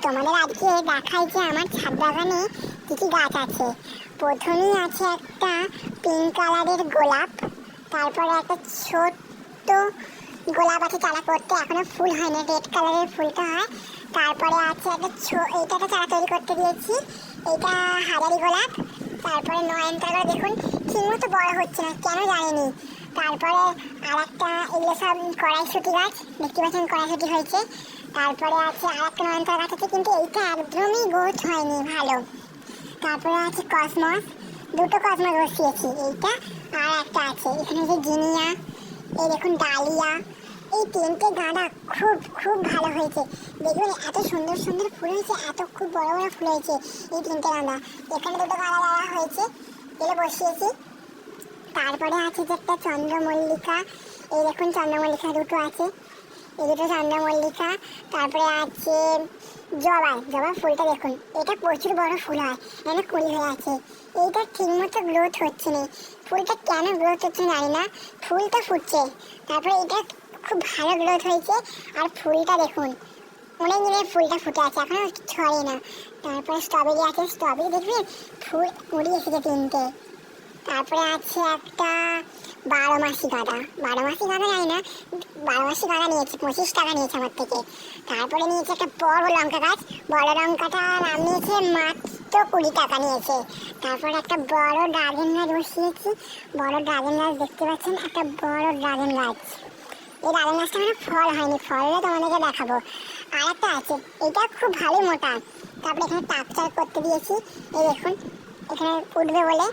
তোমাদের আজকে দেখাই যে আমার ছাদ বাগানে কি কি গাছ আছে। প্রথমেই আছে একটা পিঙ্ক কালারের গোলাপ, তারপরে একটা ছোট্ট গোলাপ আছে চারা করতে, এখনো ফুল হয়নি, রেড কালারের ফুলটা হয়। তারপরে আছে একটা এইটা একটা চারা তৈরি করতে দিয়েছি, এইটা হাজারি গোলাপ। তারপরে নয়নতারা দেখুন ঠিক মতো বড় হচ্ছে না, কেন জানিনি। তারপরে আর একটা, এগুলো সব কড়াইশুঁটি গাছ, দেখতে পাচ্ছেন কড়াইশুঁটি হয়েছে। তারপরে আছে আর একটা নয়নতারা গাছ আছে, কিন্তু এইটা একদমই গ্রোথ হয়নি ভালো। তারপরে আছে কসমস, দুটো কসমস বসিয়েছি, এইটা আর একটা আছে। এখানে যে জিনিয়া, এই দেখুন ডালিয়া, এই তিনটে গাঁদা খুব খুব ভালো হয়েছে। দেখুন এত সুন্দর সুন্দর ফুল হয়েছে, এত খুব বড় বড় ফুল হয়েছে এই তিনটে গাঁদা। এখানে দুটো গাঁদা দেওয়া হয়েছে, এগুলো বসিয়েছি। তারপরে আছে যে একটা চন্দ্রমল্লিকা, এই দেখুন চন্দ্রমল্লিকা দুটো আছে, এই দুটো চন্দ্রমল্লিকা। তারপরে আছে জবা ফুলটা দেখুন, এটা প্রচুর বড় ফুল হয়, এখানে কুড়ি হয়ে আছে। এইটা ঠিক মতো গ্রোথ হচ্ছে না, ফুলটা কেন গ্রোথ হচ্ছে জানি না, ফুলটা ফুটছে। তারপরে এটা খুব ভালো গ্রোথ হয়েছে, আর ফুলটা দেখুন অনেক দিনের ফুলটা ফুটে আছে, এখনো ছড়ে না। তারপরে স্ট্রবেরি আছে, স্ট্রবেরি দেখবেন ফুল কুড়ি এসেছে তিনটে। তারপরে আছে একটা 12 মাসি গাঁদা, 12 মাসি গাঁদা জানি না, 12 মাসি গাঁদা নিয়েছি, 25 টাকা নিয়েছে আমার থেকে। তারপরে নিয়েছে একটা বড় লঙ্কা গাছ, বড় লঙ্কাটা নাম নিয়েছে মাত্র 20 টাকা নিয়েছে। তারপরে একটা বড় ড্রাগন গাছ বসিয়েছি, বড় ড্রাগন গাছ দেখতে পাচ্ছেন, একটা বড় ড্রাগন গাছ। এই ড্রাগন গাছটা মানে ফল হয়নি, ফল হলে তোমাদেরকে দেখাবো। আর একটা আছে, এটা খুব ভালো মোটা। তারপরে এখানে টাকচার করতে দিয়েছি, এই দেখুন এখানে উঠবে বলে।